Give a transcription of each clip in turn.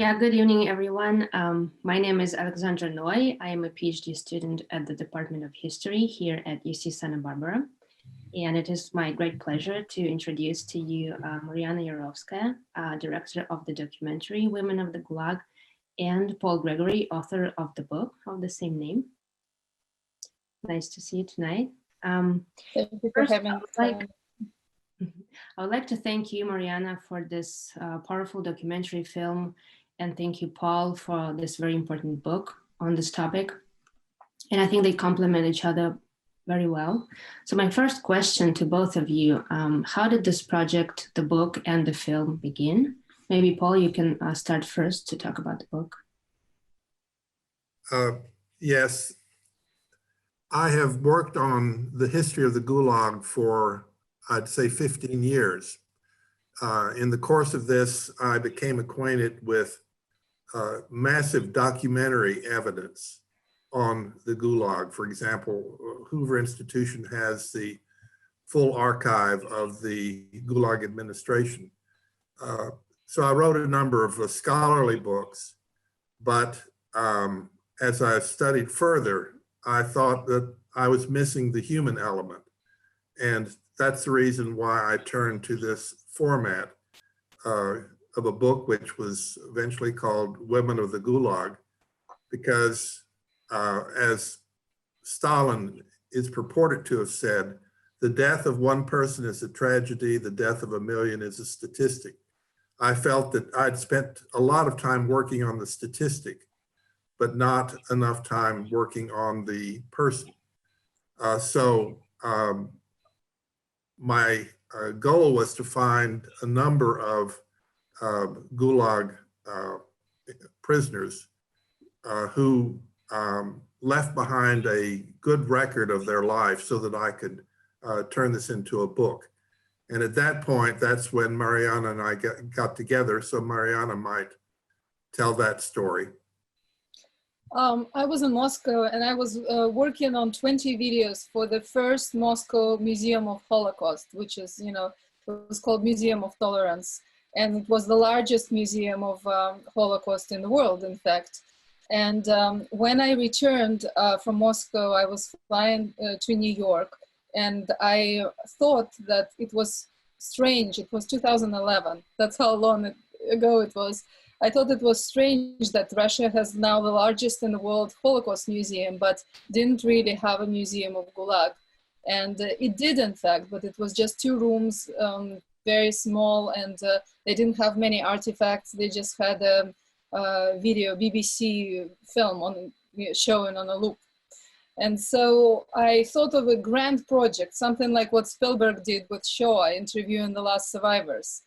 Yeah, good evening, everyone. My name is Alexandra Noi. I am a PhD student at the Department of History here at UC Santa Barbara. And it is my great pleasure to introduce to you Marianna Yarovskaya, director of the documentary Women of the Gulag, and Paul Gregory, author of the book of the same name. Nice to see you tonight. Thank you for having me. I would like to thank you, Marianna, for this powerful documentary film, and thank you, Paul, for this very important book on this topic. And I think they complement each other very well. So my first question to both of you, how did this project, the book and the film, begin? Maybe, Paul, you can start first to talk about the book. Yes, I have worked on the history of the Gulag for, I'd say, 15 years. In the course of this, I became acquainted with massive documentary evidence on the Gulag. For example, Hoover Institution has the full archive of the Gulag administration. So I wrote a number of scholarly books, but as I studied further, I thought that I was missing the human element. And that's the reason why I turned to this format of a book which was eventually called Women of the Gulag, because as Stalin is purported to have said, the death of one person is a tragedy, the death of a million is a statistic. I felt that I'd spent a lot of time working on the statistic, but not enough time working on the person. My goal was to find a number of Gulag prisoners who left behind a good record of their life so that I could turn this into a book. And at that point, that's when Marianna and I got together. So Marianna might tell that story. I was in Moscow and I was working on 20 videos for the first Moscow Museum of Holocaust, which is, it was called Museum of Tolerance. And it was the largest museum of Holocaust in the world, in fact. And when I returned from Moscow, I was flying to New York, and I thought that it was strange. It was 2011. That's how long ago it was. I thought it was strange that Russia has now the largest in the world Holocaust museum, but didn't really have a museum of Gulag. And it did, in fact, but it was just 2 rooms, very small, and they didn't have many artifacts. They just had a video, BBC film showing on a loop. And so I thought of a grand project, something like what Spielberg did with Shoah, interviewing the last survivors.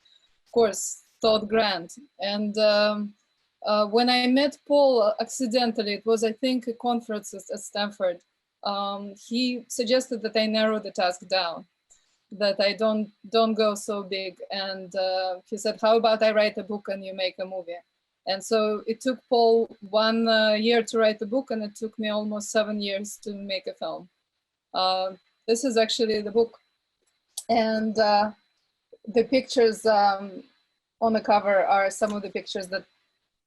Of course, thought grand. And when I met Paul accidentally, it was, I think, a conference at Stanford, he suggested that I narrow the task down, that I don't go so big. And he said, how about I write a book and you make a movie? And so it took Paul 1 year to write the book, and it took me almost 7 years to make a film. This is actually the book. And the pictures on the cover are some of the pictures that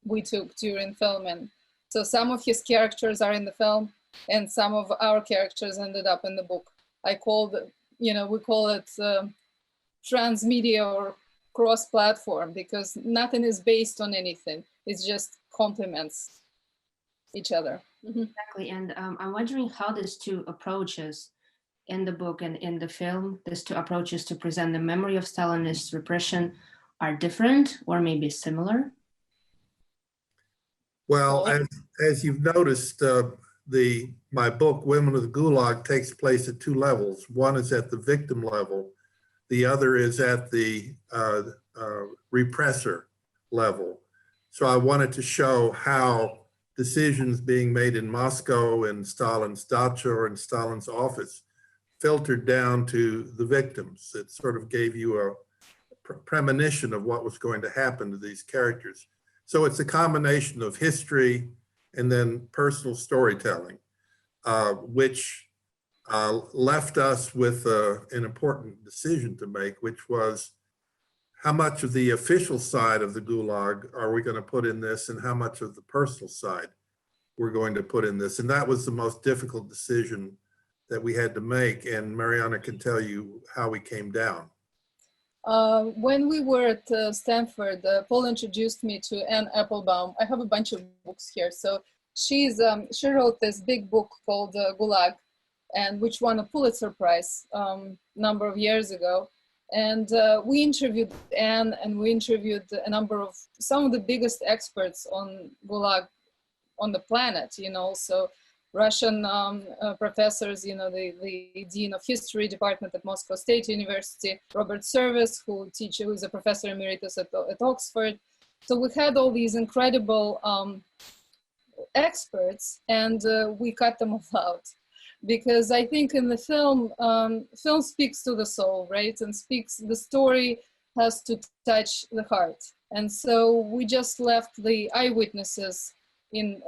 we took during filming. So some of his characters are in the film, and some of our characters ended up in the book. I called, we call it transmedia or cross-platform, because nothing is based on anything. It just complements each other. Mm-hmm. Exactly, and I'm wondering how these 2 approaches in the book and in the film, these 2 approaches to present the memory of Stalinist repression are different or maybe similar? Well, as you've noticed, my book, Women of the Gulag, takes place at 2 levels. One is at the victim level. The other is at the repressor level. So I wanted to show how decisions being made in Moscow, in Stalin's dacha or in Stalin's office, filtered down to the victims. It sort of gave you a premonition of what was going to happen to these characters. So it's a combination of history and then personal storytelling, which left us with an important decision to make, which was how much of the official side of the Gulag are we going to put in this, and how much of the personal side we're going to put in this? And that was the most difficult decision that we had to make. And Marianna can tell you how we came down. When we were at Stanford, Paul introduced me to Anne Applebaum. I have a bunch of books here. So she wrote this big book called Gulag, and which won a Pulitzer Prize number of years ago. And we interviewed Anne, and we interviewed a number of some of the biggest experts on Gulag on the planet, you know, so Russian professors, you know, the Dean of History Department at Moscow State University, Robert Service, who is a professor emeritus at Oxford. So we had all these incredible experts, and we cut them all out. Because I think in the film, film speaks to the soul, right? And the story has to touch the heart. And so we just left the eyewitnesses in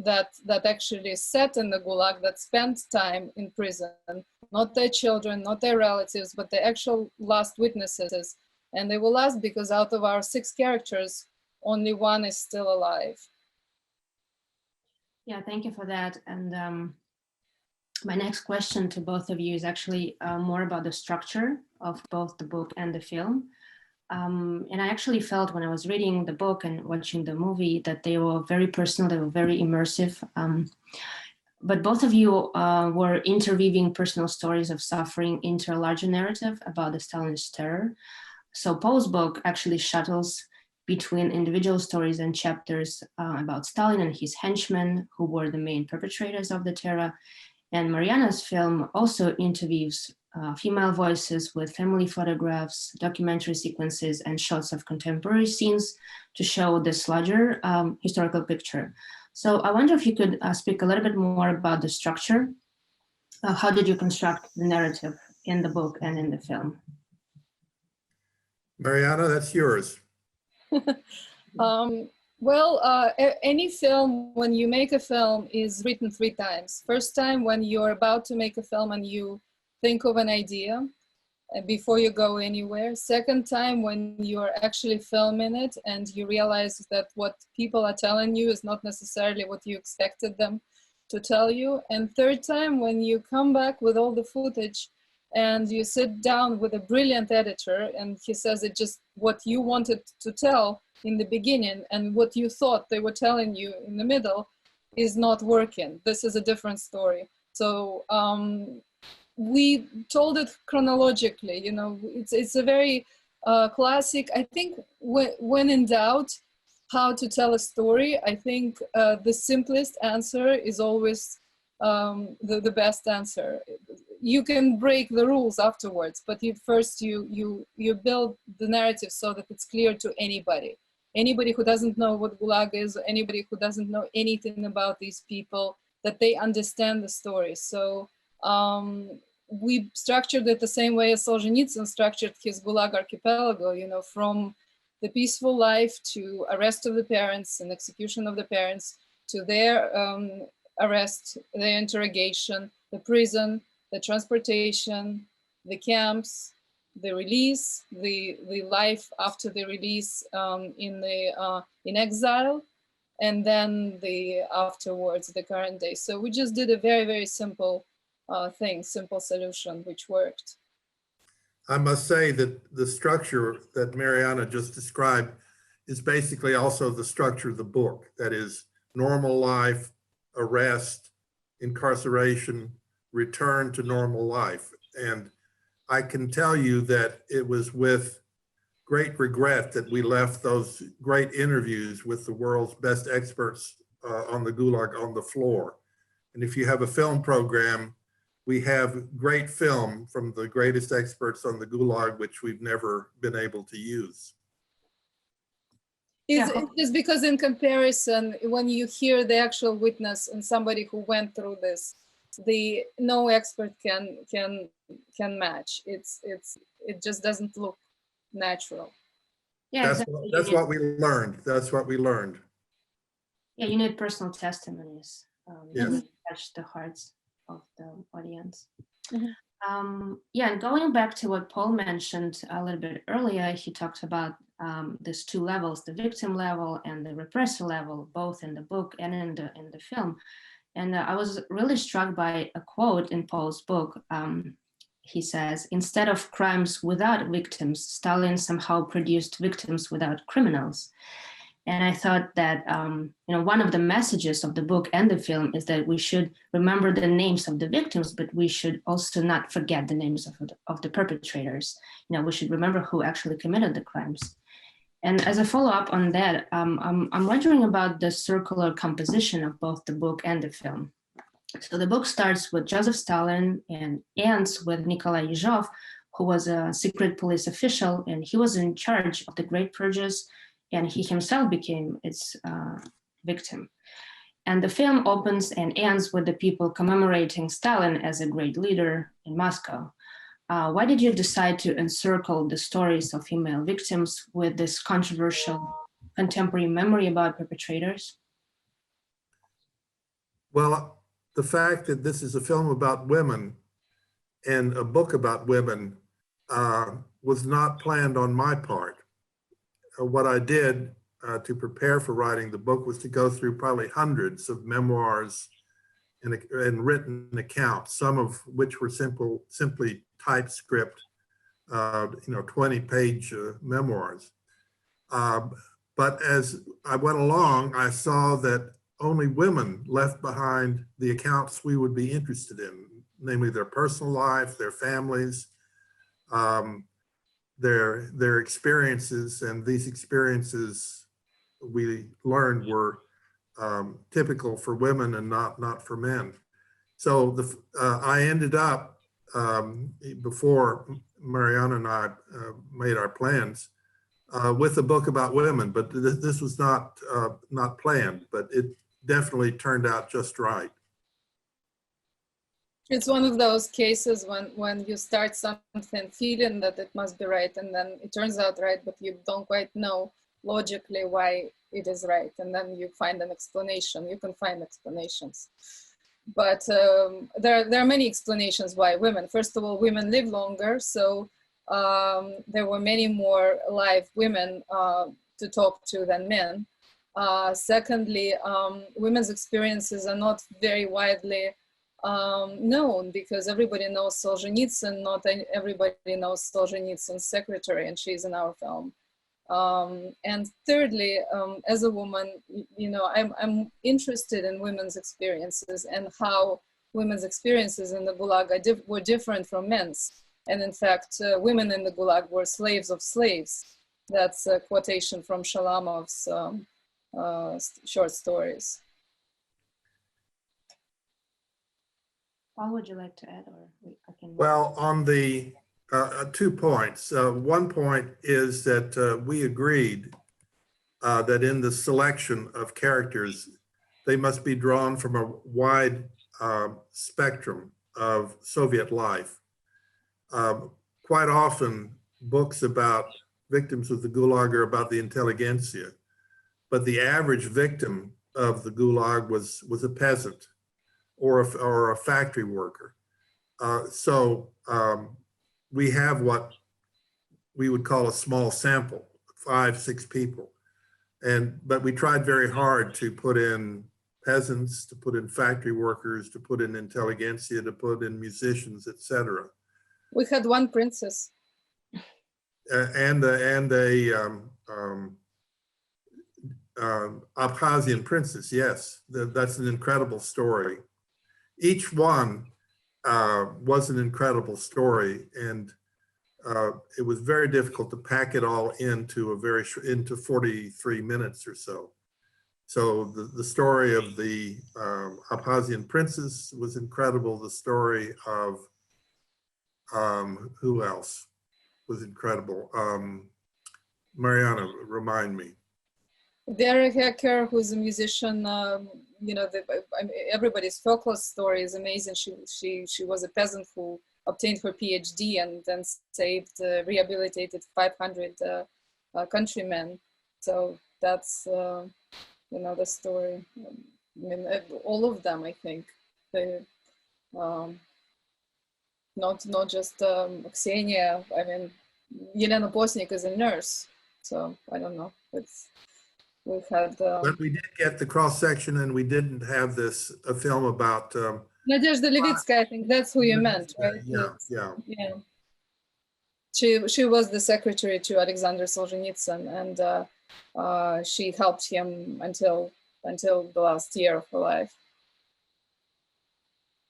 that actually sat in the Gulag, that spent time in prison, not their children, not their relatives, but the actual last witnesses. And they were last because out of our 6 characters, only 1 is still alive. Yeah, thank you for that. And my next question to both of you is actually more about the structure of both the book and the film. And I actually felt when I was reading the book and watching the movie that they were very personal, they were very immersive. But both of you were interweaving personal stories of suffering into a larger narrative about the Stalinist terror. So Paul's book actually shuttles between individual stories and chapters about Stalin and his henchmen, who were the main perpetrators of the terror. And Marianna's film also interweaves female voices with family photographs, documentary sequences, and shots of contemporary scenes to show this larger historical picture. So I wonder if you could speak a little bit more about the structure. How did you construct the narrative in the book and in the film? Marianna, that's yours. Well, any film, when you make a film, is written 3 times. First time when you're about to make a film and you think of an idea before you go anywhere. Second time when you're actually filming it and you realize that what people are telling you is not necessarily what you expected them to tell you. And third time when you come back with all the footage and you sit down with a brilliant editor and he says it's just what you wanted to tell in the beginning and what you thought they were telling you in the middle is not working. This is a different story. So we told it chronologically, you know, it's a very classic, I think when in doubt how to tell a story, I think the simplest answer is always the best answer. You can break the rules afterwards, but first you build the narrative so that it's clear to anybody. Anybody who doesn't know what Gulag is, anybody who doesn't know anything about these people, that they understand the story. So we structured it the same way as Solzhenitsyn structured his Gulag archipelago, you know, from the peaceful life to arrest of the parents and execution of the parents, to their arrest, their interrogation, the prison, the transportation, the camps, the release, the life after the release in exile, and then afterwards, the current day. So we just did a very, very simple simple solution, which worked. I must say that the structure that Marianna just described is basically also the structure of the book. That is normal life, arrest, incarceration, return to normal life. And I can tell you that it was with great regret that we left those great interviews with the world's best experts on the Gulag on the floor. And if you have a film program, we have great film from the greatest experts on the Gulag, which we've never been able to use. It's just because in comparison, when you hear the actual witness and somebody who went through this, no expert can match. It just doesn't look natural. Yeah, that's what we learned. That's what we learned. Yeah, you need personal testimonies. Yes. To touch the hearts of the audience. Mm-hmm. Yeah, and going back to what Paul mentioned a little bit earlier, he talked about these two levels, the victim level and the repressor level, both in the book and in the film. And I was really struck by a quote in Paul's book. He says, "Instead of crimes without victims, Stalin somehow produced victims without criminals." And I thought that one of the messages of the book and the film is that we should remember the names of the victims, but we should also not forget the names of the perpetrators. We should remember who actually committed the crimes. And as a follow-up on that, I'm wondering about the circular composition of both the book and the film. So the book starts with Joseph Stalin and ends with Nikolai Yezhov, who was a secret police official, and he was in charge of the Great Purges, and he himself became its victim. And the film opens and ends with the people commemorating Stalin as a great leader in Moscow. Why did you decide to encircle the stories of female victims with this controversial contemporary memory about perpetrators? Well, the fact that this is a film about women and a book about women was not planned on my part. What I did to prepare for writing the book was to go through probably hundreds of memoirs and written accounts, some of which were simply typescript, 20-page memoirs. But as I went along, I saw that only women left behind the accounts we would be interested in, namely their personal life, their families, their experiences, and these experiences we learned were typical for women and not for men. So I ended up, before Marianna and I made our plans, with a book about women, but this was not planned, but it definitely turned out just right. It's one of those cases when you start something feeling that it must be right, and then it turns out right, but you don't quite know logically why it is right, and then you find an explanation. You can find explanations, but there are many explanations why women. First of all, women live longer, so there were many more live women to talk to than men. Secondly, women's experiences are not very widely known, because everybody knows Solzhenitsyn, not everybody knows Solzhenitsyn's secretary, and she's in our film. And thirdly, as a woman, I'm interested in women's experiences and how women's experiences in the Gulag were different from men's. And in fact, women in the Gulag were slaves of slaves. That's a quotation from Shalamov's short stories. Paul, would you like to add, or I can? Well, on the 2 points. One point is that we agreed that in the selection of characters, they must be drawn from a wide spectrum of Soviet life. Quite often, books about victims of the Gulag are about the intelligentsia, but the average victim of the Gulag was a peasant or a factory worker. So we have what we would call a small sample, 5, 6 people. But we tried very hard to put in peasants, to put in factory workers, to put in intelligentsia, to put in musicians, etc. We had one princess. And a Abkhazian princess, yes. That's an incredible story. Each one was an incredible story, and it was very difficult to pack it all into into 43 minutes or so. So the story of the Abkhazian princess was incredible. The story of who else was incredible? Marianna, remind me. Vera Hecker, who's a musician, everybody's folklore story is amazing. She was a peasant who obtained her PhD and then saved, rehabilitated 500 countrymen. So that's, the story. I mean, all of them, I think. not just Ksenia. I mean, Yelena Posnik is a nurse, so I don't know. We've had. But we did get the cross section, and we didn't have this a film about. Nadezhda Levitskaya, I think that's who you meant, right? Yeah, yeah. Yeah. She was the secretary to Alexander Solzhenitsyn, and she helped him until the last year of her life.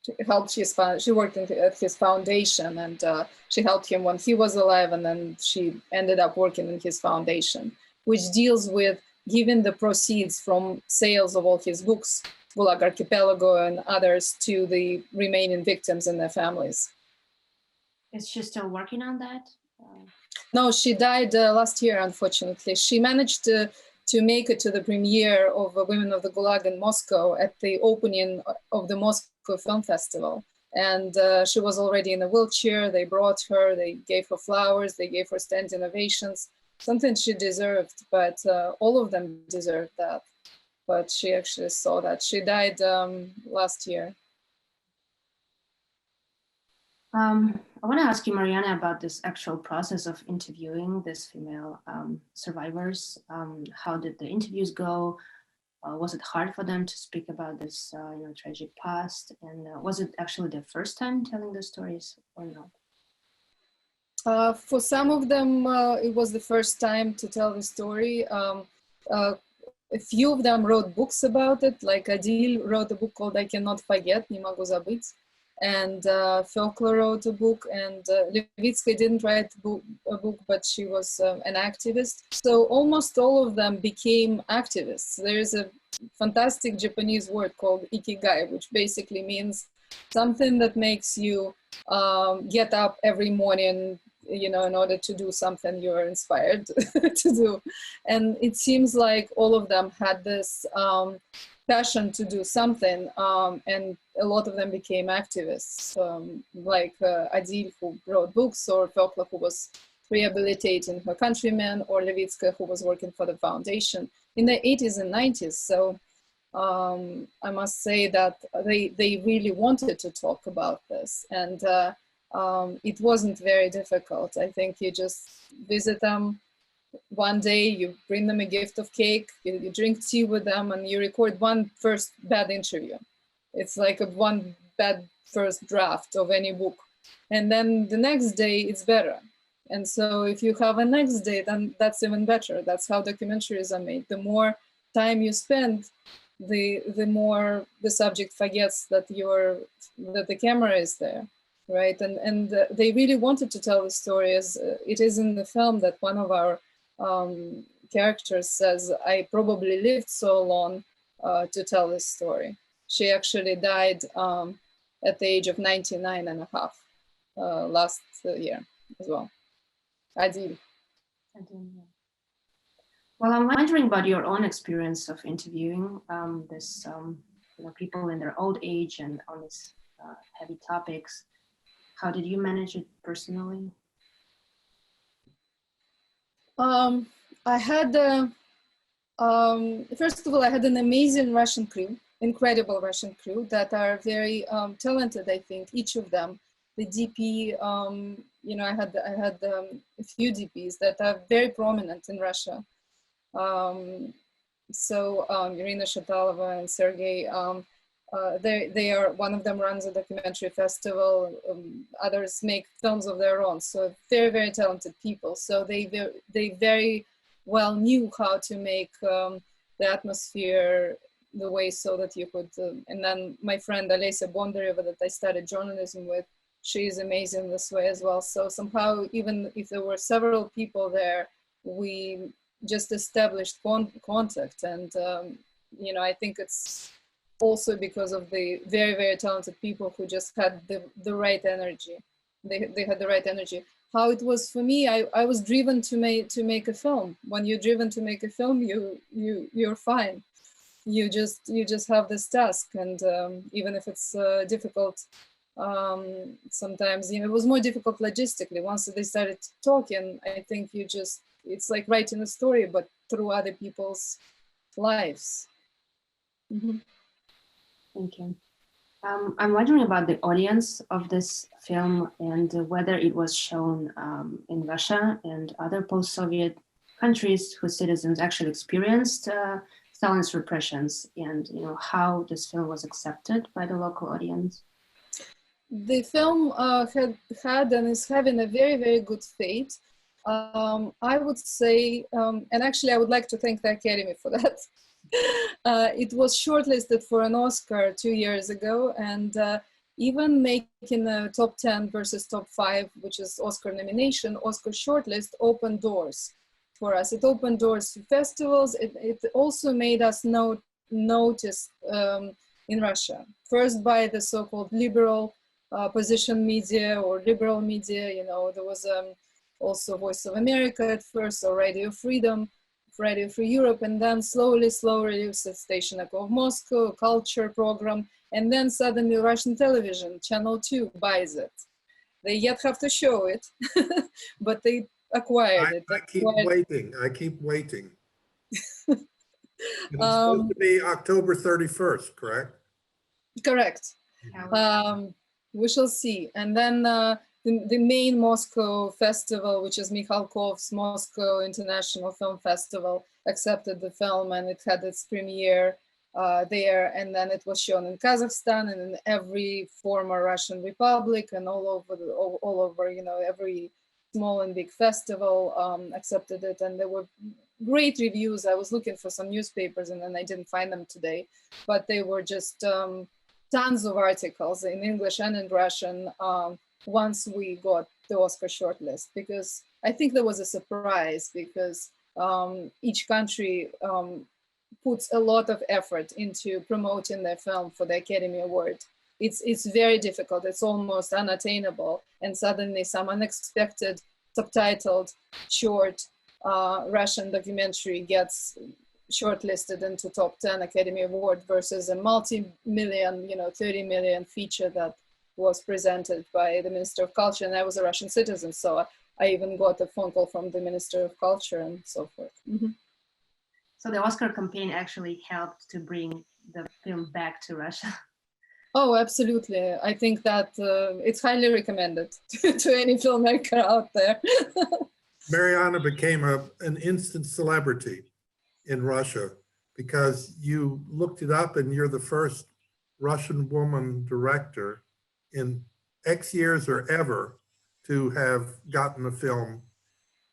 She worked at his foundation, and she helped him when he was alive, and then she ended up working in his foundation, which deals with giving the proceeds from sales of all his books, Gulag Archipelago and others, to the remaining victims and their families. Is she still working on that? No, she died last year, unfortunately. She managed to make it to the premiere of Women of the Gulag in Moscow at the opening of the Moscow Film Festival. And she was already in a wheelchair. They brought her, they gave her flowers, they gave her standing ovations, something she deserved, but all of them deserved that. But she actually saw that. She died last year. I want to ask you, Marianna, about this actual process of interviewing these female survivors. How did the interviews go? Was it hard for them to speak about this tragic past? And was it actually their first time telling the stories or not? For some of them, it was the first time to tell the story. A few of them wrote books about it, like Adil wrote a book called I Cannot Forget, Не могу забыть. And Folklore wrote a book, and Levitskaya didn't write a book, but she was an activist. So almost all of them became activists. There is a fantastic Japanese word called ikigai, which basically means something that makes you get up every morning, in order to do something you're inspired to do. And it seems like all of them had this passion to do something, and a lot of them became activists, like Adil, who wrote books, or Folklore, who was rehabilitating her countrymen, or Levitskaya, who was working for the foundation in the 80s and 90s. So I must say that they really wanted to talk about this, and it wasn't very difficult. I think you just visit them one day, you bring them a gift of cake, you drink tea with them, and you record one first bad interview. It's like one bad first draft of any book. And then the next day it's better. And so if you have a next day, then that's even better. That's how documentaries are made. The more time you spend, the more the subject forgets that the camera is there, right? And they really wanted to tell the story, as it is in the film that one of our characters says, I probably lived so long to tell this story. She actually died at the age of 99 and a half last year as well. Adil. Well, I'm wondering about your own experience of interviewing this, people in their old age and on these heavy topics. How did you manage it personally? I had, first of all, I had an amazing Russian crew, incredible Russian crew that are very talented, I think, each of them. The DP, I had a few DPs that are very prominent in Russia. So Irina Shatalova and Sergei, they are, one of them runs a documentary festival, others make films of their own, so very, very talented people. So they very well knew how to make the atmosphere the way so that you could, and then my friend Olesya Bondaryova that I studied journalism with, she is amazing this way as well. So somehow, even if there were several people there, we just established contact. And, I think it's also because of the very, very talented people who just had the right energy. They had the right energy. How it was for me, I was driven to make a film. When you're driven to make a film, you're fine. You just have this task, and even if it's difficult, sometimes, it was more difficult logistically. Once they started talking, I think it's like writing a story, but through other people's lives. Mm-hmm. Thank you. I'm wondering about the audience of this film and whether it was shown in Russia and other post-Soviet countries whose citizens actually experienced Stalin's repressions, and how this film was accepted by the local audience. The film had and is having a very, very good fate. I would say, and actually I would like to thank the Academy for that. It was shortlisted for an Oscar 2 years ago, and even making a top 10 versus top 5, which is Oscar nomination, Oscar shortlist opened doors for us. It opened doors to festivals. It also made us notice in Russia, first by the so-called liberal position media or liberal media. There was also Voice of America at first, or Radio Freedom, Radio Free Europe, and then slowly Station Echo of Moscow, culture program, and then suddenly Russian television, Channel 2, buys it. They yet have to show it, but they acquired it. I keep waiting. It's supposed to be October 31st, correct? Correct. We shall see. And then the main Moscow festival, which is Mikhalkov's Moscow International Film Festival, accepted the film, and it had its premiere there. And then it was shown in Kazakhstan and in every former Russian republic, and all over, every small and big festival accepted it. And there were great reviews. I was looking for some newspapers, and then I didn't find them today, but they were just tons of articles in English and in Russian once we got the Oscar shortlist, because I think there was a surprise, because each country puts a lot of effort into promoting their film for the Academy Award. It's very difficult. It's almost unattainable. And suddenly some unexpected subtitled short Russian documentary gets shortlisted into top 10 Academy Award versus a multi-million, 30 million feature that was presented by the Minister of Culture. And I was a Russian citizen, so I even got a phone call from the Minister of Culture and so forth. Mm-hmm. So the Oscar campaign actually helped to bring the film back to Russia. Oh, absolutely. I think that it's highly recommended to any filmmaker out there. Marianna became an instant celebrity in Russia because you looked it up, and you're the first Russian woman director in X years or ever to have gotten a film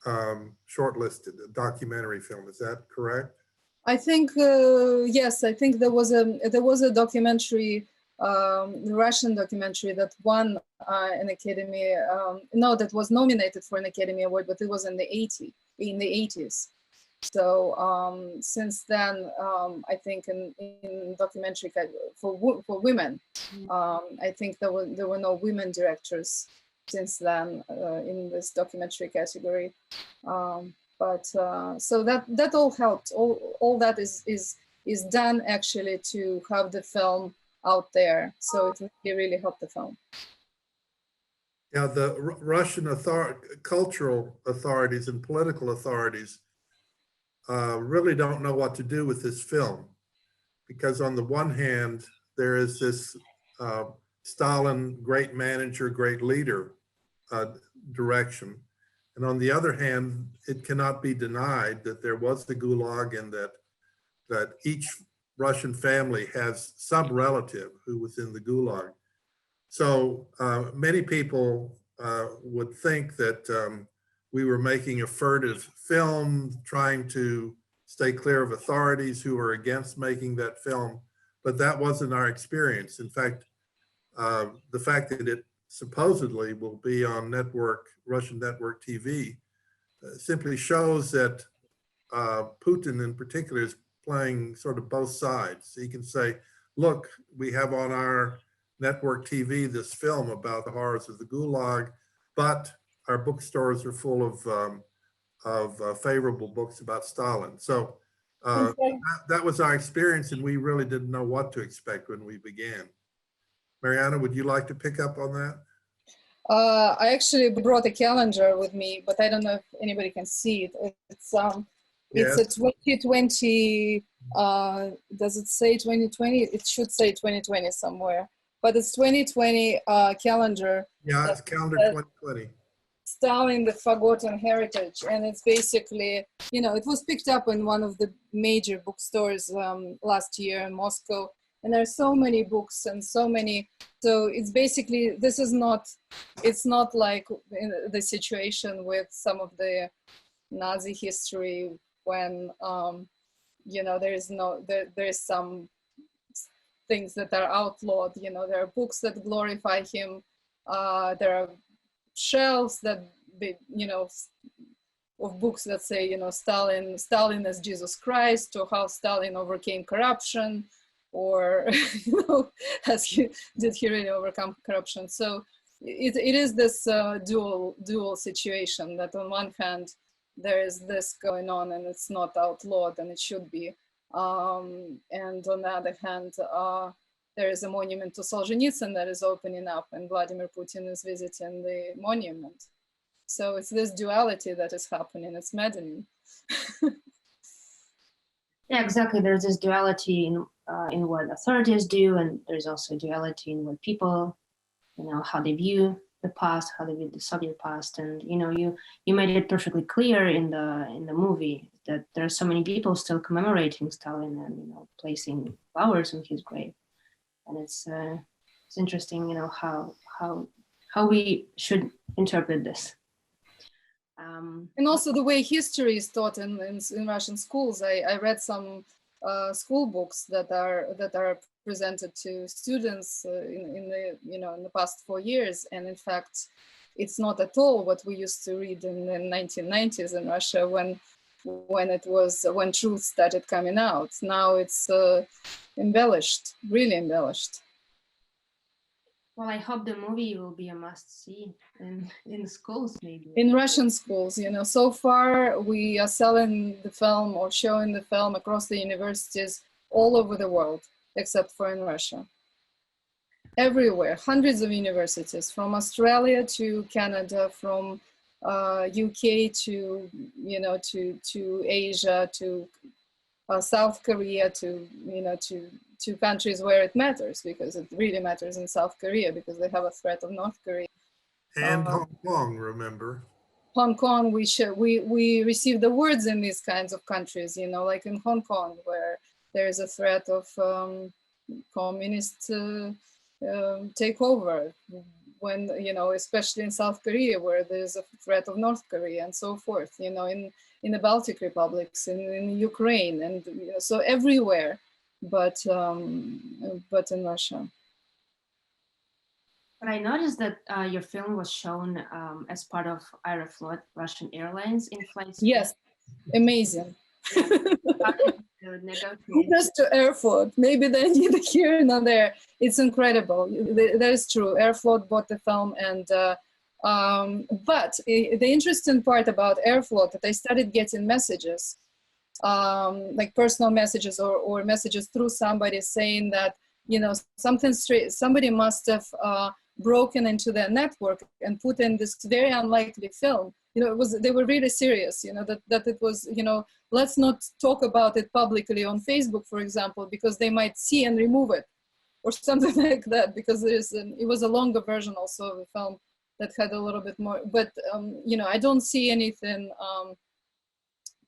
shortlisted, a documentary film. Is that correct? I think yes. I think there was a documentary, Russian documentary that won an Academy. No, that was nominated for an Academy Award, but it was in the 80s. So since then, I think in documentary for women, I think there were no women directors since then in this documentary category. But so that all helped. All that is done actually to have the film out there. So it really helped the film. Yeah, the Russian cultural authorities and political authorities really don't know what to do with this film, because on the one hand, there is this Stalin, great manager, great leader direction. And on the other hand, it cannot be denied that there was the Gulag, and that each Russian family has some relative who was in the Gulag. So many people would think that we were making a furtive film, trying to stay clear of authorities who were against making that film, but that wasn't our experience. In fact, the fact that it supposedly will be on Russian network TV simply shows that Putin in particular is playing sort of both sides. He can say, look, we have on our network TV this film about the horrors of the Gulag, but our bookstores are full of favorable books about Stalin. So that was our experience, and we really didn't know what to expect when we began. Marianna, would you like to pick up on that? I actually brought a calendar with me, but I don't know if anybody can see it. It's a 2020. Does it say 2020? It should say 2020 somewhere. but it's 2020 calendar. Yeah, it's calendar 2020. Stalin, the Forgotten Heritage. And it's basically, you know, it was picked up in one of the major bookstores last year in Moscow. And there are so many books and so many, so it's basically, this is not, it's not like in the situation with some of the Nazi history when, you know, there is some things that are outlawed, you know, there are books that glorify him, there are shelves that, you know, of books that say, you know, Stalin as Jesus Christ, or how Stalin overcame corruption, or, you know, did he really overcome corruption? So it is this dual situation that on one hand, there is this going on and it's not outlawed and it should be. And on the other hand, there is a monument to Solzhenitsyn that is opening up and Vladimir Putin is visiting the monument. So it's this duality that is happening, it's maddening. Yeah, exactly. There's this duality in what authorities do, and there's also duality in what people, you know, how they view the past, how they view the Soviet past. And you know, you made it perfectly clear in the movie that there are so many people still commemorating Stalin and, you know, placing flowers on his grave. And it's interesting, you know, how we should interpret this. And also the way history is taught in Russian schools. I read some school books that are presented to students in the past 4 years, and in fact, it's not at all what we used to read in the 1990s in Russia when truth started coming out. Now it's embellished, really embellished. Well, I hope the movie will be a must-see in schools, maybe. In Russian schools, you know, so far we are selling the film or showing the film across the universities all over the world, except for in Russia. Everywhere, hundreds of universities, from Australia to Canada, from UK to, you know, to Asia, to South Korea, to, you know, to countries where it matters, because it really matters in South Korea because they have a threat of North Korea. And Hong Kong, remember? Hong Kong, we receive the words in these kinds of countries, you know, like in Hong Kong, where there is a threat of communist takeover, when, you know, especially in South Korea, where there's a threat of North Korea and so forth, you know, in the Baltic republics, in Ukraine, and, you know, so everywhere, but in Russia. But I noticed that your film was shown as part of Aeroflot, Russian Airlines in flights. Yes, amazing. Just to Aeroflot, maybe they need here and there. It's incredible. That is true. Aeroflot bought the film, and but the interesting part about Aeroflot that I started getting messages, like personal messages or messages through somebody saying that, you know, somebody must have broken into their network and put in this very unlikely film. You know, they were really serious, you know, that it was, you know, let's not talk about it publicly on Facebook, for example, because they might see and remove it or something like that, because it was a longer version also of the film that had a little bit more, but, you know, I don't see anything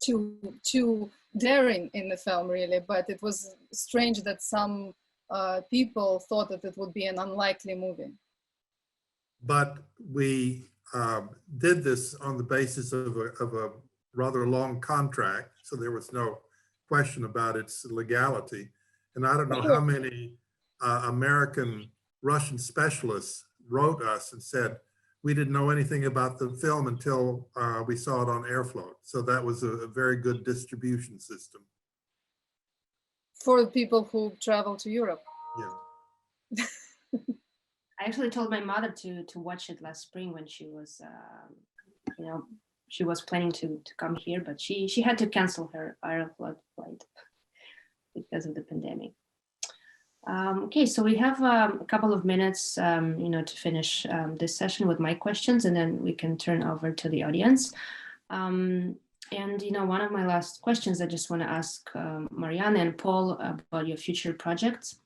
too daring in the film really, but it was strange that some people thought that it would be an unlikely movie. But we did this on the basis of a rather long contract, so there was no question about its legality. And I don't know how many American Russian specialists wrote us and said, we didn't know anything about the film until we saw it on Aeroflot. So that was a very good distribution system. For people who travel to Europe. Yeah. I actually told my mother to watch it last spring when she was, you know, she was planning to come here, but she had to cancel her Aeroflot flight because of the pandemic. Okay, so we have a couple of minutes, you know, to finish this session with my questions, and then we can turn over to the audience. And, you know, one of my last questions, I just want to ask Marianna and Paul about your future projects.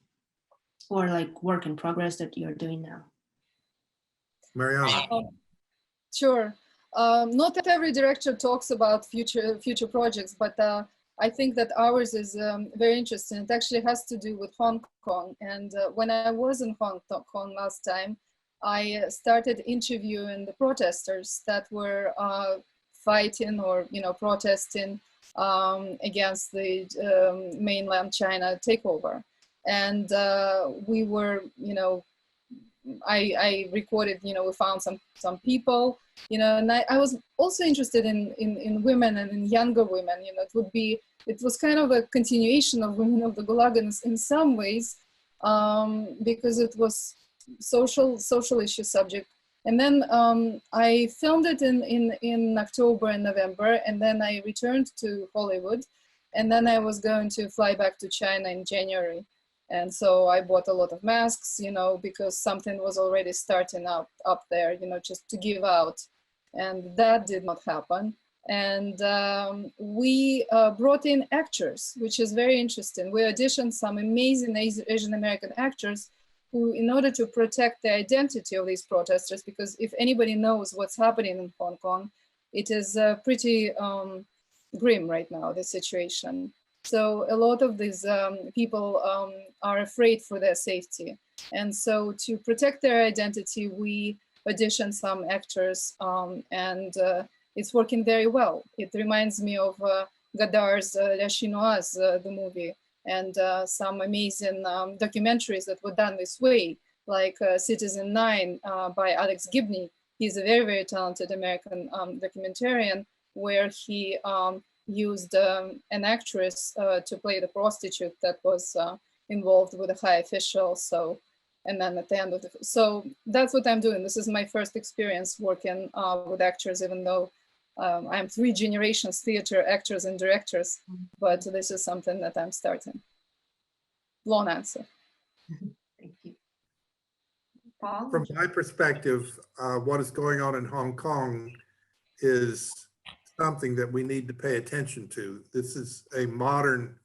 or like work in progress that you're doing now? Marianna. Sure. Not every director talks about future projects, but I think that ours is very interesting. It actually has to do with Hong Kong. And when I was in Hong Kong last time, I started interviewing the protesters that were fighting or protesting against the mainland China takeover. And we were, I recorded, we found some people, and I was also interested in women and in younger women. It was kind of a continuation of Women of the Gulag in some ways, because it was social issue subject. And then I filmed it in October and November, and then I returned to Hollywood, and then I was going to fly back to China in January. And so I bought a lot of masks, because something was already starting up there, just to give out. And that did not happen. And we brought in actors, which is very interesting. We auditioned some amazing Asian American actors who, in order to protect the identity of these protesters, because if anybody knows what's happening in Hong Kong, it is pretty grim right now, the situation. So a lot of these people are afraid for their safety. And so to protect their identity, we auditioned some actors, and it's working very well. It reminds me of Godard's La Chinoise, the movie, and some amazing documentaries that were done this way, like Citizen 9 by Alex Gibney. He's a very, very talented American documentarian, where he used an actress to play the prostitute that was involved with a high official. So, and then at the end of so that's what I'm doing. This is my first experience working with actors, even though I'm 3 generations theater actors and directors, but this is something that I'm starting. Long answer. Thank you. Paul? From my perspective, what is going on in Hong Kong is something that we need to pay attention to. This is a modern,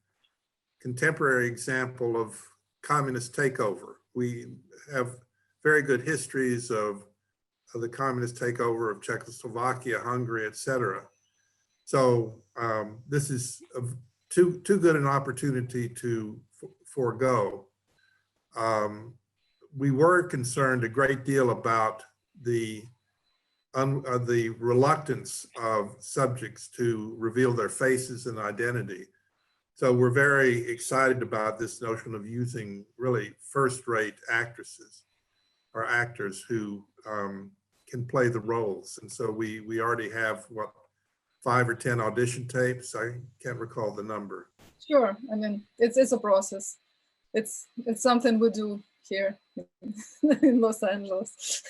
contemporary example of communist takeover. We have very good histories of the communist takeover of Czechoslovakia, Hungary, etc. So this is too good an opportunity to forego. We were concerned a great deal about the reluctance of subjects to reveal their faces and identity. So we're very excited about this notion of using really first-rate actresses or actors who can play the roles. And so we already have, what, 5 or 10 audition tapes? I can't recall the number. Sure, I mean, it's a process. It's something we do here in Los Angeles.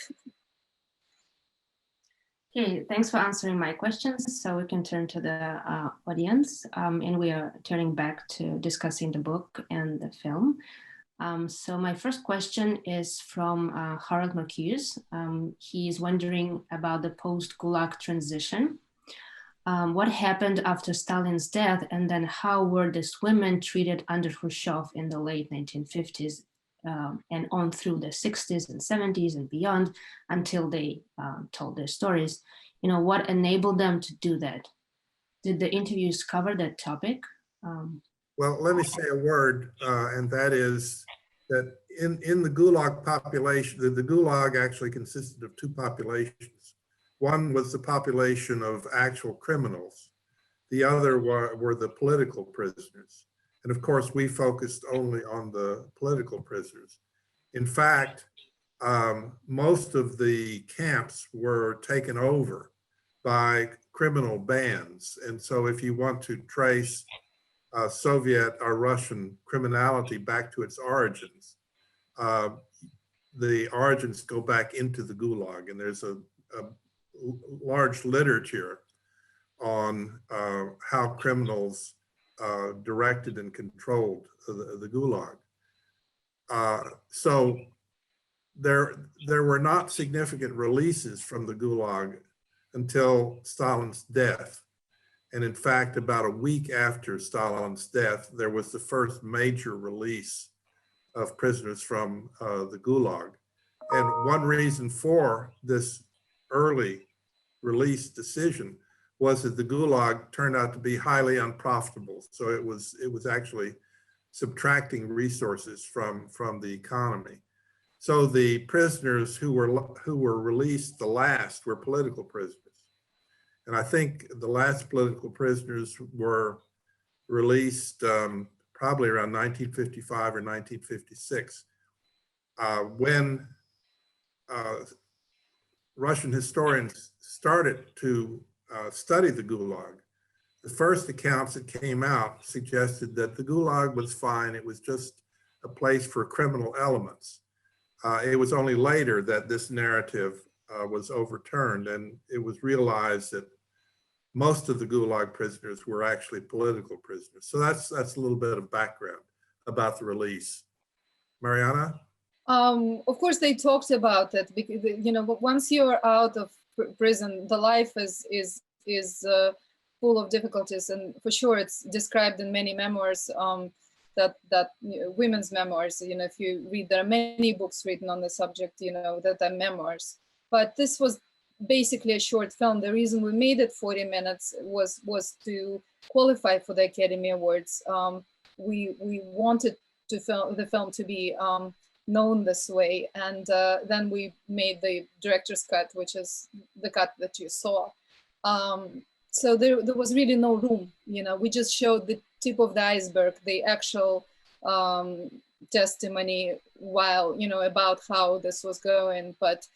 Okay, thanks for answering my questions. So we can turn to the audience, and we are turning back to discussing the book and the film. So my first question is from Harold Marcuse. He is wondering about the post-Gulag transition. What happened after Stalin's death, and then how were these women treated under Khrushchev in the late 1950s and on through the 60s and 70s and beyond until they told their stories? What enabled them to do that? Did the interviews cover that topic? Well, let me say a word, and that is that in the Gulag population, the Gulag actually consisted of 2 populations. One was the population of actual criminals. The other were the political prisoners. And of course, we focused only on the political prisoners. In fact, most of the camps were taken over by criminal bands. And so if you want to trace Soviet or Russian criminality back to its origins, the origins go back into the Gulag. And there's a large literature on how criminals directed and controlled the Gulag. So there were not significant releases from the Gulag until Stalin's death. And in fact, about a week after Stalin's death, there was the first major release of prisoners from the Gulag. And one reason for this early release decision was that the Gulag turned out to be highly unprofitable. So it was actually subtracting resources from the economy. So the prisoners who were released the last were political prisoners. And I think the last political prisoners were released probably around 1955 or 1956, when Russian historians started to study the Gulag. The first accounts that came out suggested that the Gulag was fine. It was just a place for criminal elements. It was only later that this narrative was overturned, and it was realized that most of the Gulag prisoners were actually political prisoners. So that's a little bit of background about the release. Marianna? Of course, they talked about it because, you know, once you're out of prison, the life is full of difficulties, and for sure, it's described in many memoirs. That you know, women's memoirs. You know, if you read, there are many books written on the subject. You know, that are memoirs. But this was basically a short film. The reason we made it 40 minutes was to qualify for the Academy Awards. We wanted the film to be known this way, and then we made the director's cut, which is the cut that you saw. So there was really no room. You know, we just showed the tip of the iceberg, the actual testimony, while, you know, about how this was going. But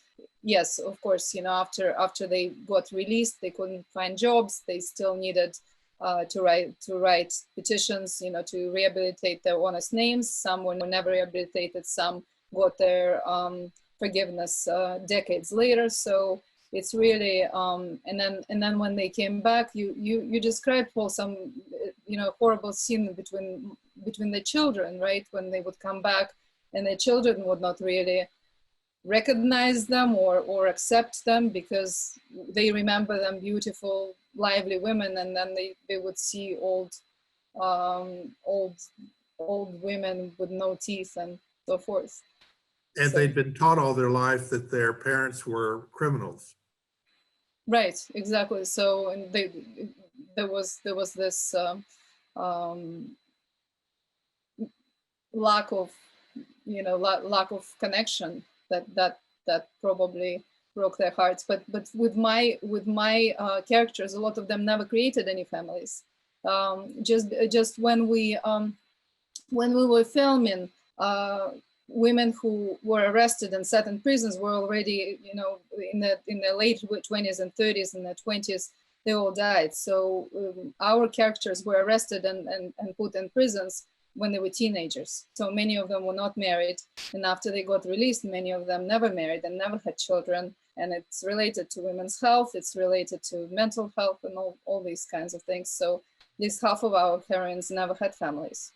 yes, of course, you know, after they got released, they couldn't find jobs. They still needed to write petitions, you know, to rehabilitate their honest names. Some were never rehabilitated. Some got their forgiveness decades later. So it's really and then when they came back, you described, Paul, some, you know, horrible scene between the children, right? When they would come back, and the children would not really recognize them or accept them, because they remember them beautiful, lively women, and then they would see old women with no teeth and so forth. And so they'd been taught all their life that their parents were criminals. Right, exactly. So, and there was this lack of, you know, lack of connection that probably broke their hearts. But with my characters, a lot of them never created any families. Just when we were filming, women who were arrested and sat in prisons were already, you know, in the late 20s and 30s and the 20s, they all died. So our characters were arrested and put in prisons when they were teenagers. So many of them were not married. And after they got released, many of them never married and never had children. And it's related to women's health. It's related to mental health and all these kinds of things. So at least half of our heroines never had families.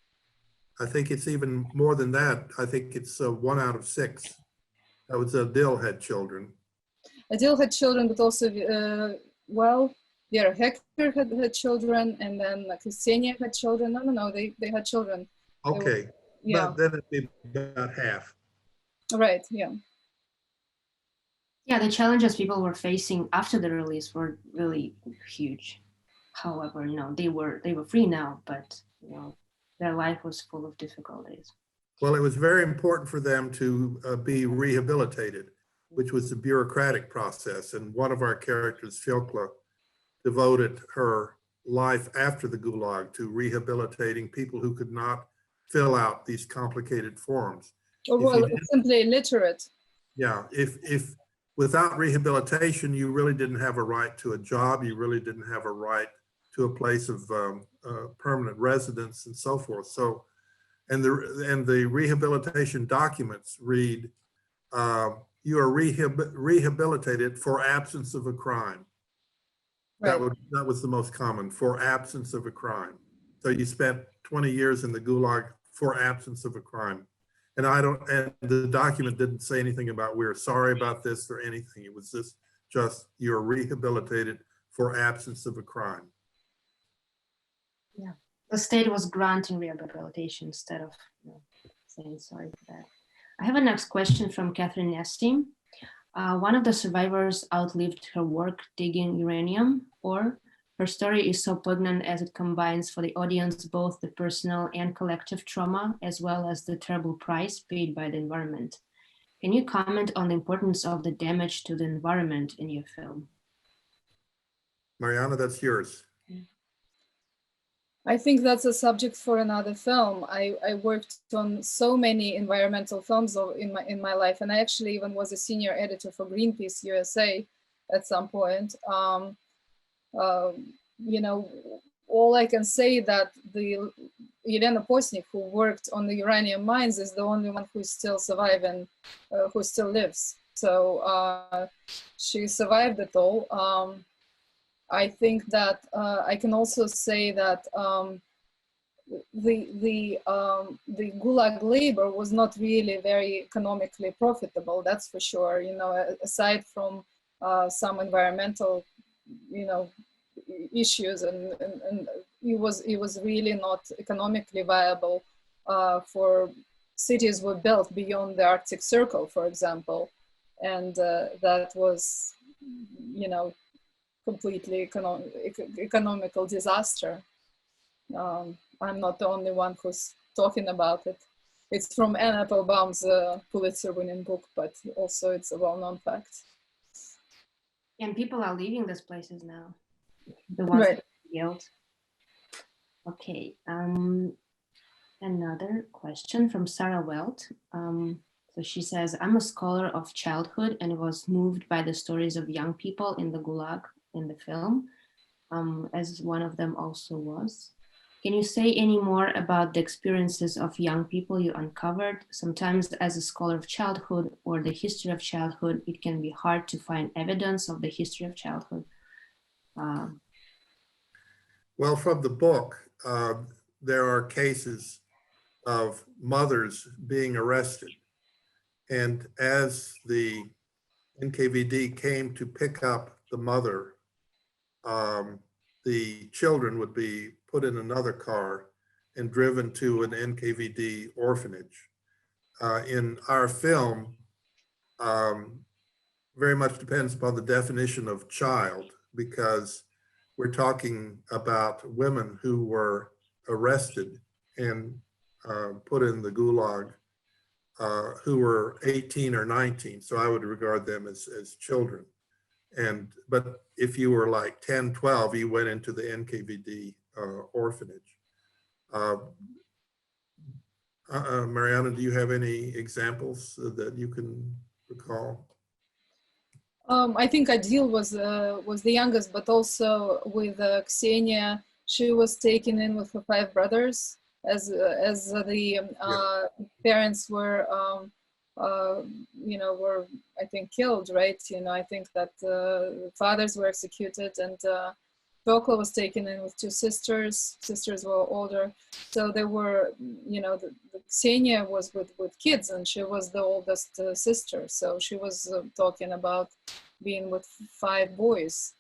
I think it's even more than that. I think it's 1 out of 6. That was Adil had children. Adil had children, but also, well, Vera Hector had children, and then Ksenia had children. No, they had children. Okay, yeah. Then it'd be about half. Right, yeah. Yeah, the challenges people were facing after the release were really huge. However, you know, they were free now, but, you know, their life was full of difficulties. Well, it was very important for them to be rehabilitated, which was the bureaucratic process. And one of our characters, Filkla, devoted her life after the Gulag to rehabilitating people who could not fill out these complicated forms. Or well, simply illiterate. Yeah, if without rehabilitation, you really didn't have a right to a job. You really didn't have a right to a place of permanent residence and so forth. So, and the rehabilitation documents read, you are rehabilitated for absence of a crime. Right. That was the most common, for absence of a crime. So you spent 20 years in the Gulag for absence of a crime. And and the document didn't say anything about we're sorry about this or anything. It was just you're rehabilitated for absence of a crime. Yeah, the state was granting rehabilitation instead of, you know, saying sorry for that. I have a next question from Catherine Nesty. One of the survivors outlived her work digging uranium ore. Her story is so poignant as it combines for the audience both the personal and collective trauma, as well as the terrible price paid by the environment. Can you comment on the importance of the damage to the environment in your film? Marianna, that's yours. I think that's a subject for another film. I worked on so many environmental films in my life, and I actually even was a senior editor for Greenpeace USA at some point. You know, all I can say that the Elena Posnik, who worked on the uranium mines, is the only one who's still surviving, who still lives. So she survived it all. I think that I can also say that the Gulag labor was not really very economically profitable. That's for sure. You know, aside from some environmental, you know, issues, and it was really not economically viable. For cities were built beyond the Arctic Circle, for example, and that was, you know, completely economical disaster. I'm not the only one who's talking about it. It's from Anne Applebaum's Pulitzer-winning book, but also it's a well-known fact. And people are leaving these places now, the ones Right. that yelled. Okay, another question from Sarah Welt. So she says, I'm a scholar of childhood and was moved by the stories of young people in the Gulag in the film, as one of them also was. Can you say any more about the experiences of young people you uncovered? Sometimes as a scholar of childhood or the history of childhood, it can be hard to find evidence of the history of childhood. Well, from the book, there are cases of mothers being arrested. And as the NKVD came to pick up the mother, the children would be put in another car and driven to an NKVD orphanage. In our film, very much depends upon the definition of child, because we're talking about women who were arrested and put in the Gulag, who were 18 or 19. So I would regard them as children. But if you were like 10, 12, you went into the NKVD orphanage. Marianna, do you have any examples that you can recall? I think Adil was the youngest, but also with Ksenia, she was taken in with her 5 brothers as the parents were, you know, were, I think, killed, right? You know, I think that the fathers were executed, and Tokla was taken in with 2 sisters. Sisters were older, so they were, you know, the Ksenia was with kids, and she was the oldest sister. So she was talking about being with 5 boys,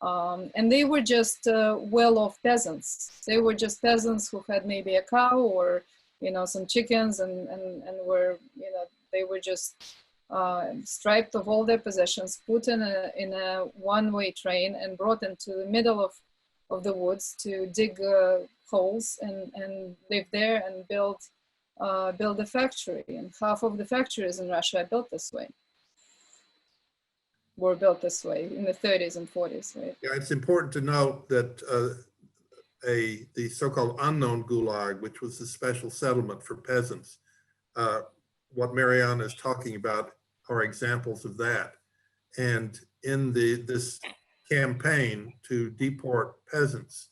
and they were just well-off peasants. They were just peasants who had maybe a cow or, you know, some chickens, and were, you know, they were just stripped of all their possessions, put in a one-way train and brought into the middle of the woods to dig holes and live there and build a factory. And half of the factories in Russia are built this way. Were built this way in the 30s and 40s, right? Yeah, it's important to note that the so-called unknown Gulag, which was the special settlement for peasants, what Marianna is talking about are examples of that. And in this campaign to deport peasants,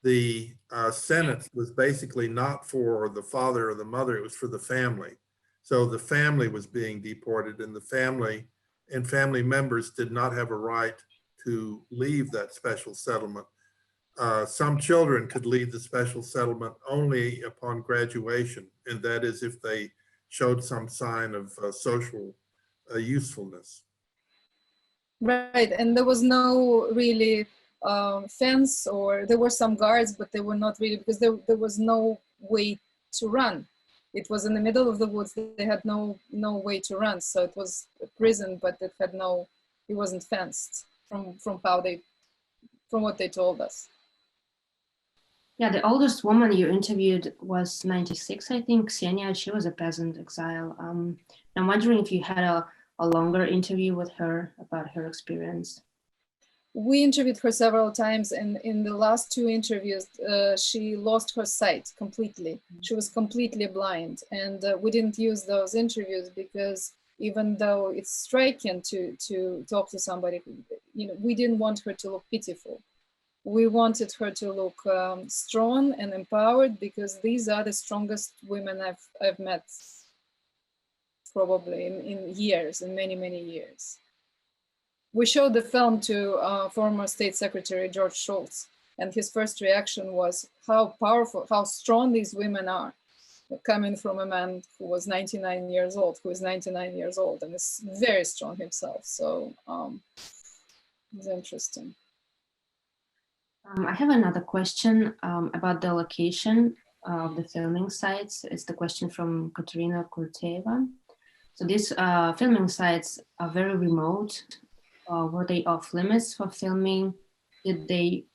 the sentence was basically not for the father or the mother, it was for the family. So the family was being deported, and the family and family members did not have a right to leave that special settlement. Some children could leave the special settlement only upon graduation, and that is if they showed some sign of social usefulness. Right, and there was no really fence, or there were some guards, but they were not really, because there was no way to run. It was in the middle of the woods. They had no way to run, so it was a prison, but it had it wasn't fenced from what they told us. Yeah, the oldest woman you interviewed was 96, I think, Ksenia. She was a peasant exile. I'm wondering if you had a longer interview with her about her experience. We interviewed her several times, and in the last 2 interviews, she lost her sight completely. She was completely blind, and we didn't use those interviews because even though it's striking to talk to somebody, you know, we didn't want her to look pitiful. We wanted her to look strong and empowered, because these are the strongest women I've met probably in years, in many years. We showed the film to former State Secretary George Shultz, and his first reaction was how powerful, how strong these women are, coming from a man who was 99 years old, who is 99 years old and is very strong himself. So it's interesting. I have another question about the location of the filming sites. It's the question from Katerina Kurteva. So these filming sites are very remote. Were they off limits for filming? Did the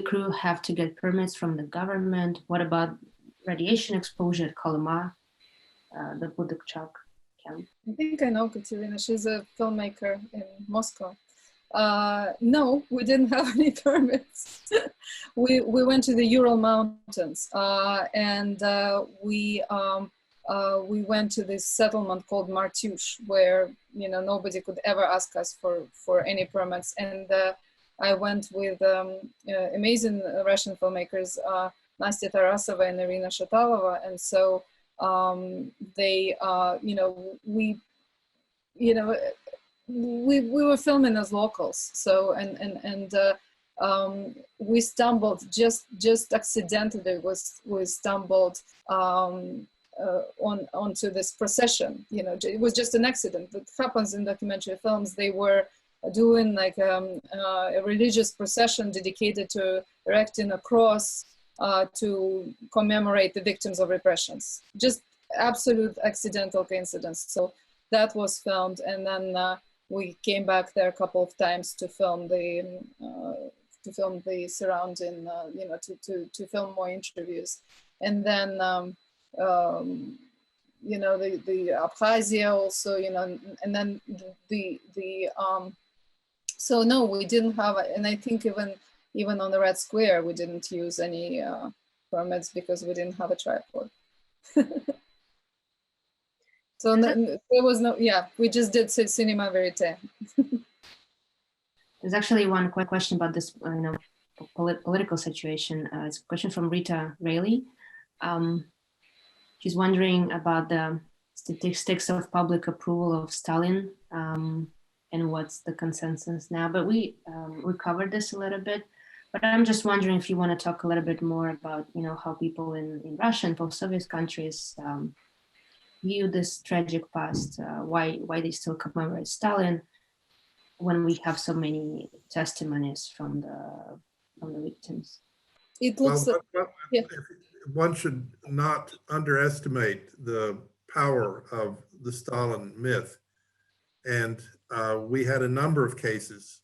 crew have to get permits from the government? What about radiation exposure at Kolyma, the Budokchak camp? I think I know Katerina. She's a filmmaker in Moscow. No, we didn't have any permits. we went to the Ural Mountains, and we went to this settlement called Martyush, where, you know, nobody could ever ask us for any permits. And I went with amazing Russian filmmakers, Nastya Tarasova and Irina Shatalova, and so they, you know, we were filming as locals. So we stumbled just accidentally. We stumbled onto this procession. You know, it was just an accident that happens in documentary films. They were doing like a religious procession dedicated to erecting a cross to commemorate the victims of repressions. Just absolute accidental coincidence. So that was filmed, and then we came back there a couple of times to film the surrounding, you know, to film more interviews, and then you know, the Abkhazia also, you know, and then so no, we didn't have, and I think even on the Red Square we didn't use any permits because we didn't have a tripod. So there was no, yeah, we just did cinema verite. There's actually one quick question about this, you know, political situation. It's a question from Rita Rayleigh. She's wondering about the statistics of public approval of Stalin and what's the consensus now. But we covered this a little bit. But I'm just wondering if you want to talk a little bit more about, you know, how people in Russia and post-Soviet countries view this tragic past, why they still commemorate Stalin when we have so many testimonies from the victims. It looks yeah. One should not underestimate the power of the Stalin myth. And we had a number of cases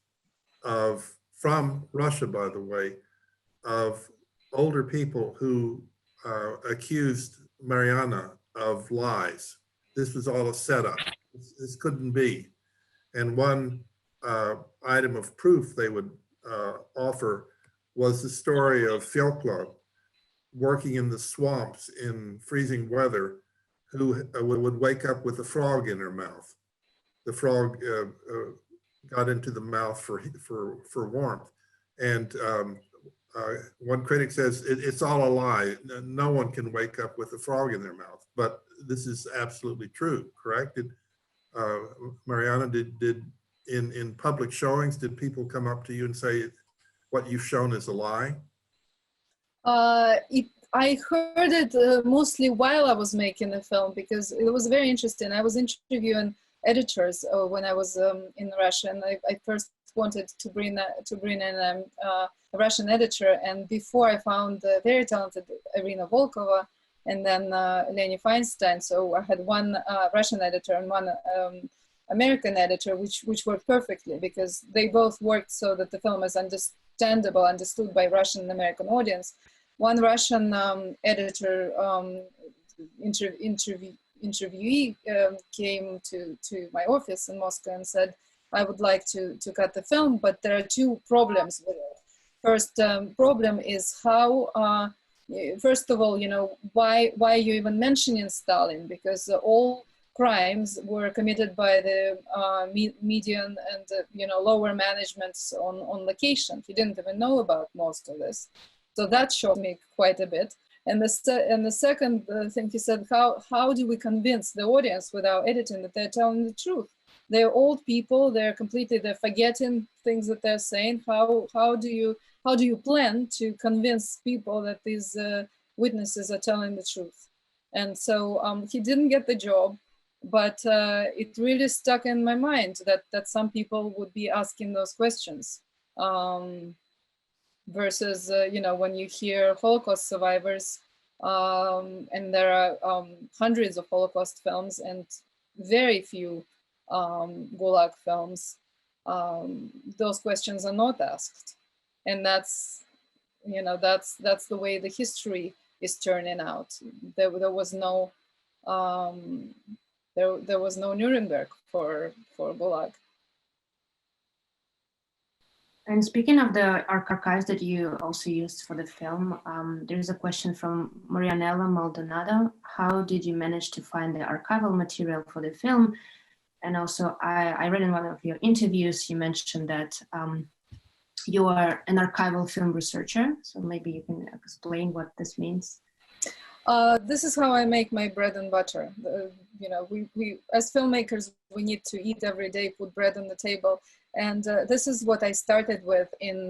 from Russia, by the way, of older people who accused Marianna of lies. This was all a setup. This couldn't be. And one item of proof they would offer was the story of Fialklo, working in the swamps in freezing weather, who would wake up with a frog in her mouth. The frog got into the mouth for warmth. And one critic says, it's all a lie. No one can wake up with a frog in their mouth. But this is absolutely true, correct? Marianna, did in public showings, did people come up to you and say, what you've shown is a lie? I heard it mostly while I was making the film, because it was very interesting. I was interviewing editors when I was in Russia, and I first wanted to bring in a Russian editor. And before I found the very talented Irina Volkova, and then Leni Feinstein. So I had one Russian editor and one American editor, which worked perfectly because they both worked so that the film is understandable, understood by Russian and American audience. One Russian editor interviewee came to my office in Moscow and said, I would like to cut the film, but there are two problems with it. First problem is how, first of all, you know, why are you even mentioning Stalin? Because all crimes were committed by the median and you know, lower managements on location. He didn't even know about most of this. So that shocked me quite a bit. And the second thing he said, how do we convince the audience without editing that they're telling the truth? They're old people, they're forgetting things that they're saying. How do you plan to convince people that these witnesses are telling the truth? And so he didn't get the job, but it really stuck in my mind that some people would be asking those questions. Versus, you know, when you hear Holocaust survivors, and there are hundreds of Holocaust films and very few Gulag films, those questions are not asked. And that's, you know, that's the way the history is turning out. There was no, there was no Nuremberg for Gulag. And speaking of the archives that you also used for the film, there's a question from Marianna Maldonado. How did you manage to find the archival material for the film? And also, I read in one of your interviews, you mentioned that you are an archival film researcher. So maybe you can explain what this means. This is how I make my bread and butter. You know, we as filmmakers, we need to eat every day, put bread on the table. And this is what I started with in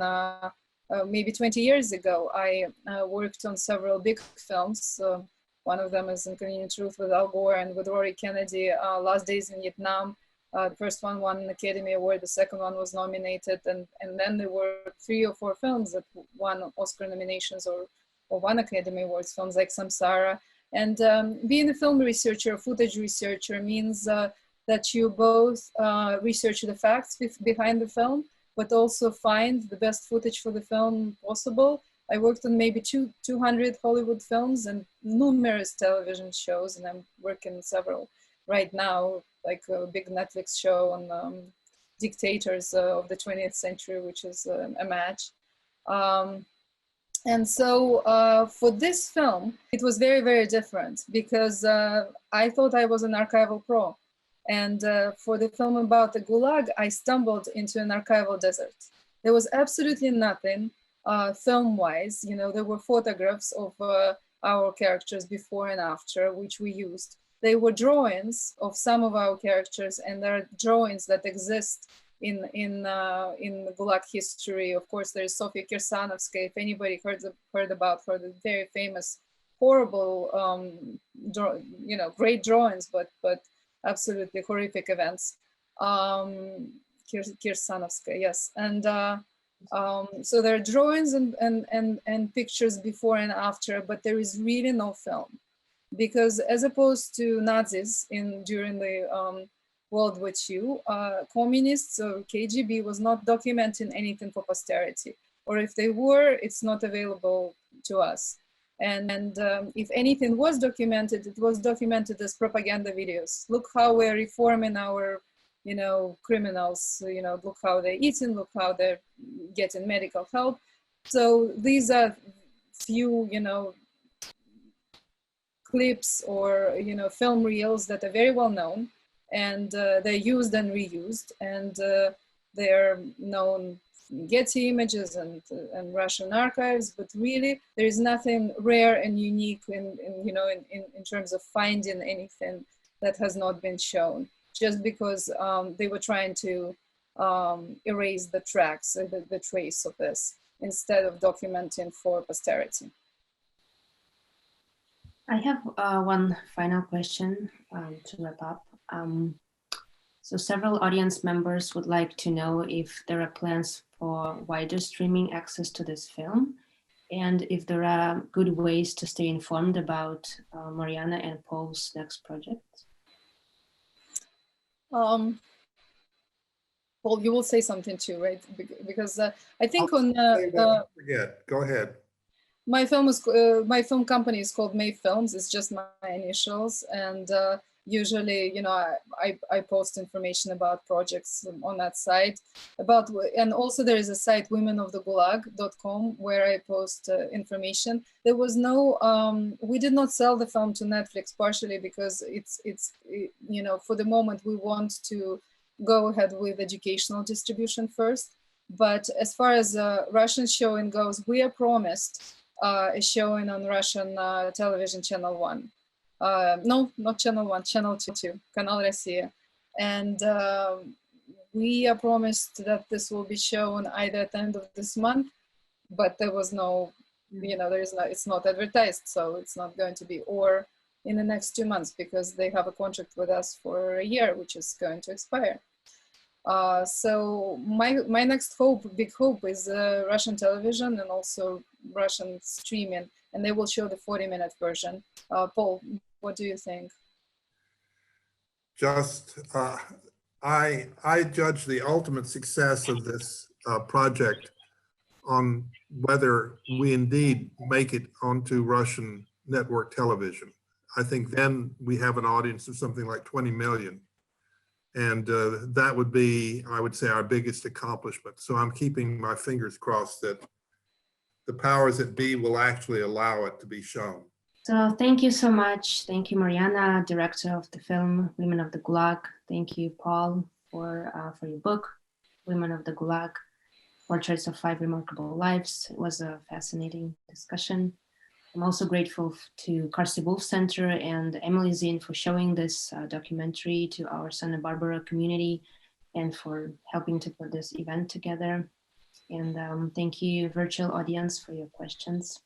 maybe 20 years ago. I worked on several big films. One of them is Inconvenient Truth with Al Gore and with Rory Kennedy, Last Days in Vietnam. The first one won an Academy Award, the second one was nominated, and then there were 3 or 4 films that won Oscar nominations or won Academy Awards, films like Samsara. And being a film researcher, footage researcher means that you both research the facts behind the film, but also find the best footage for the film possible. I worked on maybe 200 Hollywood films and numerous television shows, and I'm working several right now, like a big Netflix show on dictators of the 20th century, which is a match. And so for this film, it was very, very different because I thought I was an archival pro. And for the film about the Gulag, I stumbled into an archival desert. There was absolutely nothing film-wise. You know, there were photographs of our characters before and after, which we used. They were drawings of some of our characters, and there are drawings that exist in the Gulag history. Of course, there's Sofia Kirsanovskaya. If anybody heard about her, the very famous, horrible, you know, great drawings, but absolutely horrific events. Kirsanovskaya, yes. And so there are drawings and pictures before and after, but there is really no film. Because as opposed to Nazis during the World War II, communists or KGB was not documenting anything for posterity. Or if they were, it's not available to us. And if anything was documented, it was documented as propaganda videos. Look how we're reforming our, you know, criminals, you know, look how they're eating, look how they're getting medical help. So these are few, you know, clips or, you know, film reels that are very well known, and they're used and reused, and they're known Getty Images and Russian archives, but really there is nothing rare and unique in you know, in terms of finding anything that has not been shown, just because they were trying to erase the tracks, the trace of this, instead of documenting for posterity. I have one final question to wrap up. So several audience members would like to know if there are plans for wider streaming access to this film, and if there are good ways to stay informed about Marianna and Paul's next project. Paul, you will say something too, right? Because I think forget. Go ahead. my film company is called May Films. It's just my initials, and usually, you know, I post information about projects on that site. And also there is a site womenofthegulag.com where I post information. There was no, we did not sell the film to Netflix, partially because it's you know, for the moment we want to go ahead with educational distribution first. But as far as Russian showing goes, we are promised a showing on Russian television, Channel 1. No, not Channel 1, Channel 2, Canal Россия. And we are promised that this will be shown either at the end of this month, but there was no, you know, it's not advertised, so it's not going to be, or in the next 2 months, because they have a contract with us for a year, which is going to expire. So my next big hope is Russian television and also Russian streaming, and they will show the 40-minute version. Paul, what do you think? Just, I judge the ultimate success of this project on whether we indeed make it onto Russian network television. I think then we have an audience of something like 20 million. And that would be, I would say, our biggest accomplishment. So I'm keeping my fingers crossed that the powers that be will actually allow it to be shown. So thank you so much. Thank you, Marianna, director of the film Women of the Gulag. Thank you, Paul, for your book, Women of the Gulag, Portraits of 5 Remarkable Lives. It was a fascinating discussion. I'm also grateful to Carsey-Wolf Center and Emily Zinn for showing this documentary to our Santa Barbara community and for helping to put this event together. And thank you, virtual audience, for your questions.